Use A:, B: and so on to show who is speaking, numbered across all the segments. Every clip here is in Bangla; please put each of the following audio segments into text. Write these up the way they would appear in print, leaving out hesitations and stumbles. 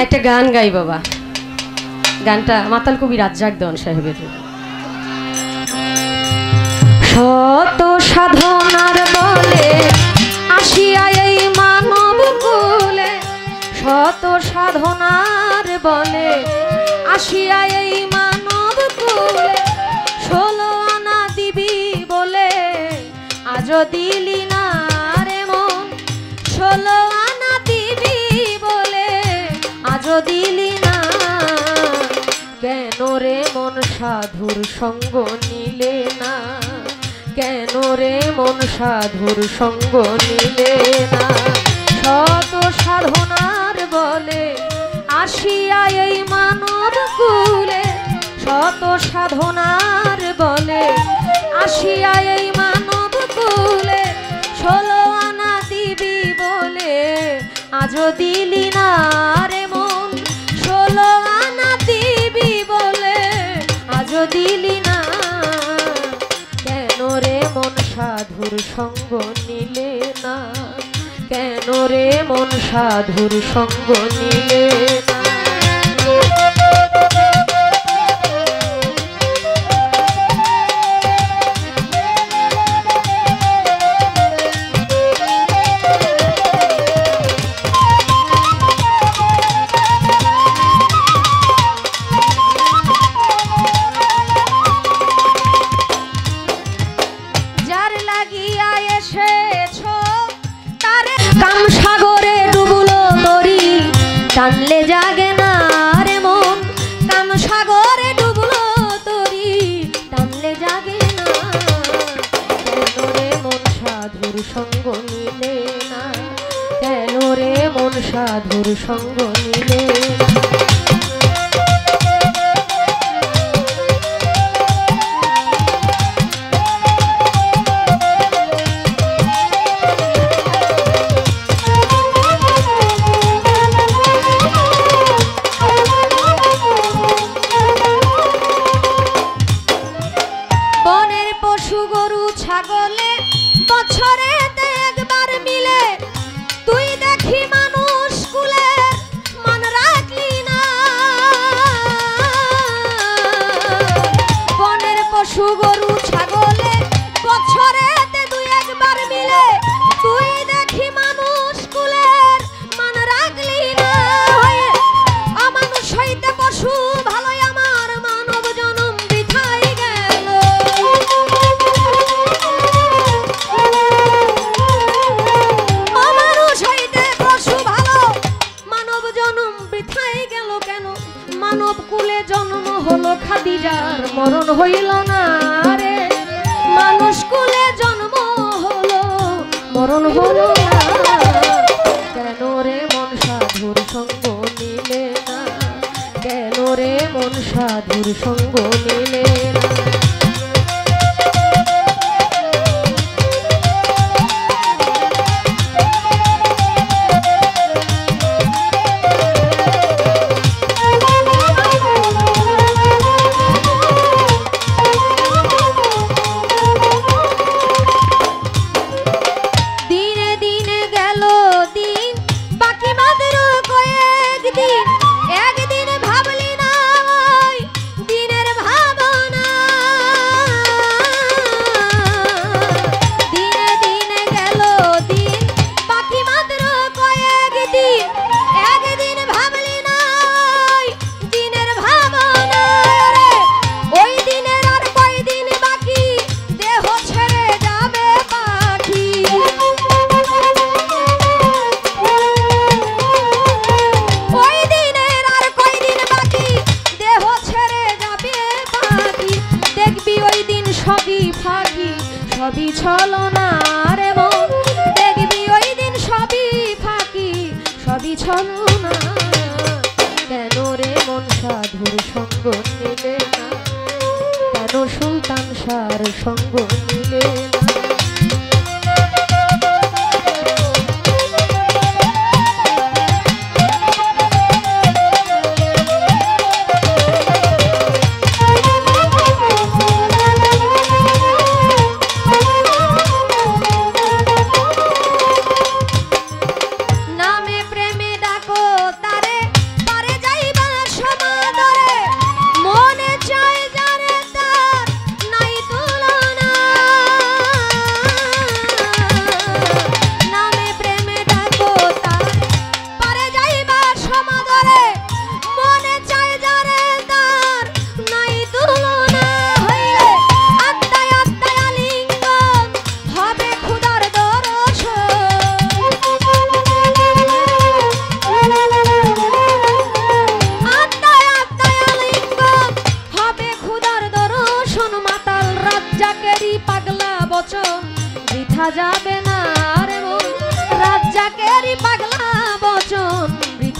A: একটা গান গাই বাবা, গানটা মাতাল কবি রাজ্জাক দেওয়ান সাহেবের। শত সাধনার বলে আসিয়া এই মানব কুলে, শত সাধনার বলে আসিয়া এই মানব কুলে, 16 আনা দিবি বলে আজ দিলি না রে মন, 16 আনা দিবি বলে আজ দিলি না, কেন রে মন সাধুর সঙ্গ নিলে না, কেন রে মন সাধুর সঙ্গ নিলে না। শত সাধনার বলে আসিয়া এই মানব কুলে, শত সাধনার বলে আসিয়া এই মানব কুলে, 16 আনা দিবি বলে আজ দিলি না রে মন, 16 আনা দিবি বলে আজ দিলি না, কেন রে মন সাধুর সঙ্গ নিলে না, কেন রে মন সাধুর সঙ্গ নিলে না। টানলে জাগে না রে মন, কাম সাগরে ডুবলো তরি টানলে জাগে না, কেন রে মন সাধুর সঙ্গ নিলে না, কেন রে মন সাধুর সঙ্গ নিলে না। ছাগলে বছরেতে একবার মিলে, তুই দেখি মানুষ কুলে মান রাখলি না, বনের পশু গরু ছাগলে বছরেতে দুই একবার মিলে, তুই দেখি মানুষ কুলের মান রাখলি না, অমানুষ হইতে পশু ভালোই আমার মানব জনম বৃথাই গেল, মানব কুলে জন্ম হলো খাদিজার মরণ হইল না রে, মানুষ কুলে জন্ম হলো মরণ হলো না, কেন রে মন সাধুর সঙ্গ নিলে না, কেন রে মন সাধুর সঙ্গ নিলে না। সবই ছলনা রে মন, দেখবি ওই দিন সবই ফাঁকি সবই ছলনা, কেন রে মন সাধুর সঙ্গ নিলে না, কেন সুলতান শাহর সঙ্গ নিলে না। নামে প্রেমে ডাকো তারে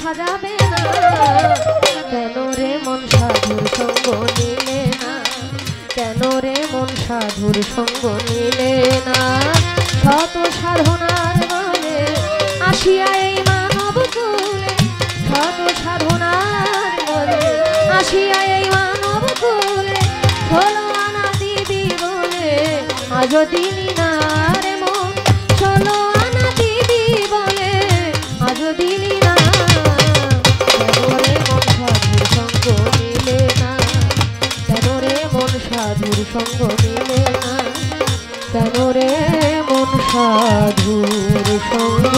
A: দেখা যাবে না। কেন রে মন সাধুর সঙ্গ নিলে না, কেন রে মন সাধুর সঙ্গ নিলে না। শত সাধনার বলে আসিয়া এই মানব কুলে, শত সাধনার বলে আসিয়া এই মানব কুলে, ষোলো আনা দিবি বলে আজও দিলি না রে মন, ষোলো আনা দিবি বলে আজও দিলি না। কেন রে মন সাধুর সঙ্গ নিলে না, কেন রে মন সাধুর সঙ্গ নিলে না, কেন রে মন সাধুর সঙ্গ